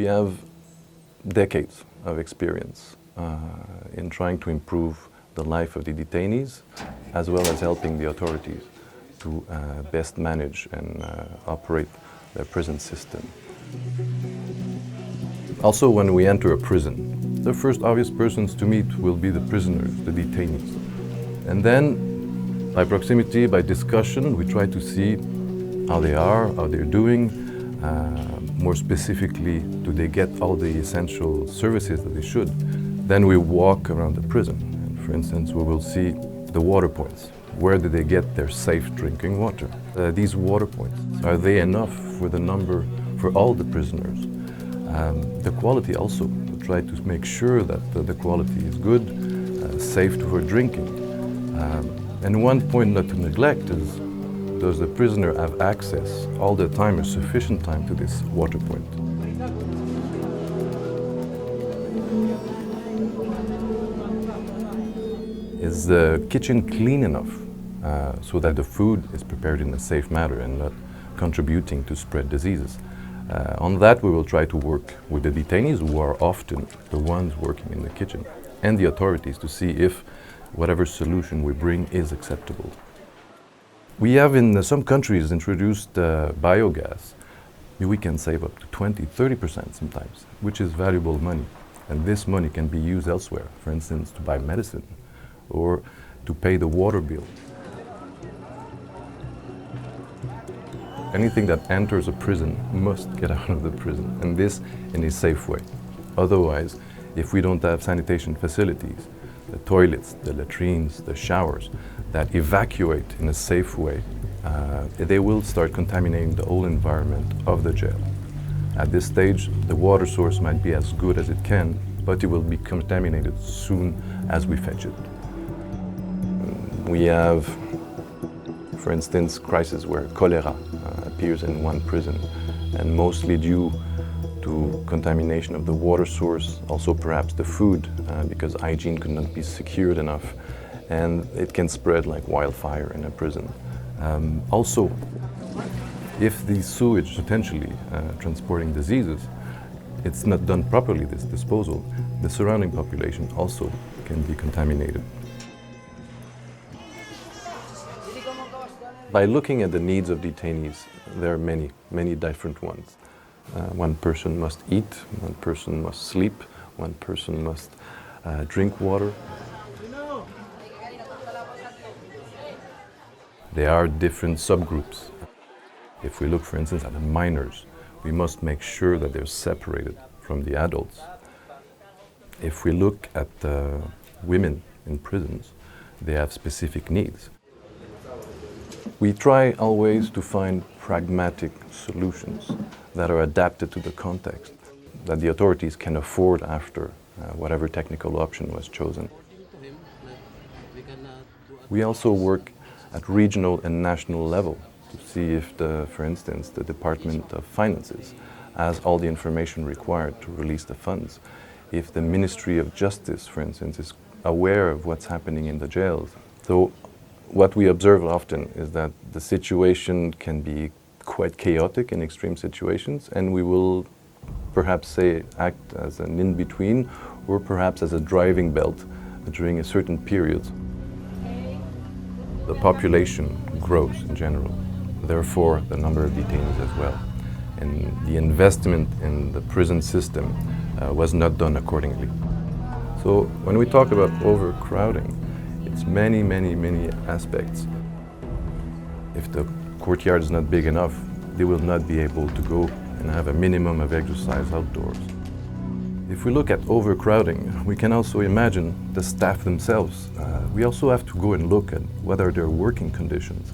We have decades of experience in trying to improve the life of the detainees, as well as helping the authorities to best manage and operate their prison system. Also, when we enter a prison, the first obvious persons to meet will be the prisoners, the detainees. And then, by proximity, by discussion, we try to see how they are, how they're doing. More specifically, do they get all the essential services that they should? Then we walk around the prison. And for instance, we will see the water points. Where do they get their safe drinking water? These water points, are they enough for the number, for all the prisoners? The quality also, to try to make sure that the quality is good, safe for drinking. And one point not to neglect is, does the prisoner have access all the time or sufficient time to this water point? Is the kitchen clean enough so that the food is prepared in a safe manner and not contributing to spread diseases? On that, we will try to work with the detainees, who are often the ones working in the kitchen, and the authorities to see if whatever solution we bring is acceptable. We have in some countries introduced biogas. We can save up to 20–30% sometimes, which is valuable money. And this money can be used elsewhere, for instance, to buy medicine or to pay the water bill. Anything that enters a prison must get out of the prison, and this in a safe way. Otherwise, if we don't have sanitation facilities, the toilets, the latrines, the showers that evacuate in a safe way, they will start contaminating the whole environment of the jail. At this stage, the water source might be as good as it can, but it will be contaminated soon as we fetch it. We have, for instance, crises where cholera appears in one prison, and mostly due to contamination of the water source, also perhaps the food, because hygiene could not be secured enough, and it can spread like wildfire in a prison. Also, if the sewage potentially transporting diseases, it's not done properly, this disposal, the surrounding population also can be contaminated. By looking at the needs of detainees, there are many different ones. One person must eat, one person must sleep, one person must drink water. There are different subgroups. If we look, for instance, at the minors, we must make sure that they're separated from the adults. If we look at women in prisons, they have specific needs. We try always to find pragmatic solutions that are adapted to the context, that the authorities can afford after whatever technical option was chosen. We also work at regional and national level to see if, for instance, the Department of Finances has all the information required to release the funds. If the Ministry of Justice, for instance, is aware of what's happening in the jails. So what we observe often is that the situation can be quite chaotic in extreme situations, and we will perhaps say act as an in-between or perhaps as a driving belt during a certain period. The population grows in general, therefore the number of detainees as well. And the investment in the prison system was not done accordingly. So when we talk about overcrowding, it's many aspects. If the courtyard is not big enough, they will not be able to go and have a minimum of exercise outdoors. If we look at overcrowding, we can also imagine the staff themselves. We also have to go and look at what are their working conditions.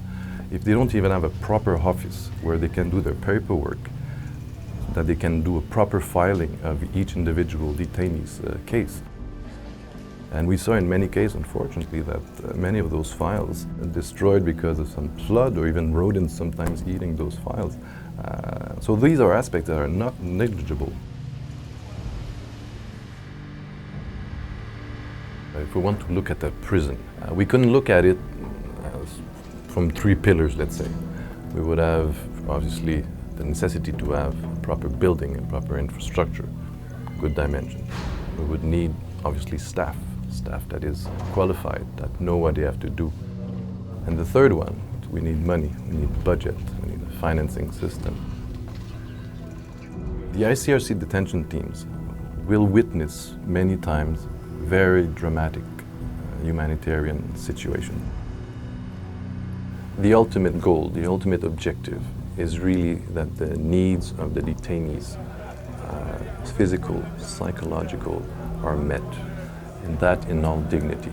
If they don't even have a proper office where they can do their paperwork, that they can do a proper filing of each individual detainee's case. And we saw in many cases, unfortunately, that many of those files are destroyed because of some flood or even rodents sometimes eating those files. So these are aspects that are not negligible. If we want to look at a prison, we can look at it from three pillars, let's say. We would have, obviously, the necessity to have proper building and proper infrastructure, good dimension. We would need, obviously, staff that is qualified, that know what they have to do. And the third one, we need money, we need budget, we need a financing system. The ICRC detention teams will witness many times very dramatic humanitarian situations. The ultimate goal, the ultimate objective is really that the needs of the detainees, physical, psychological, are met, and that in all dignity.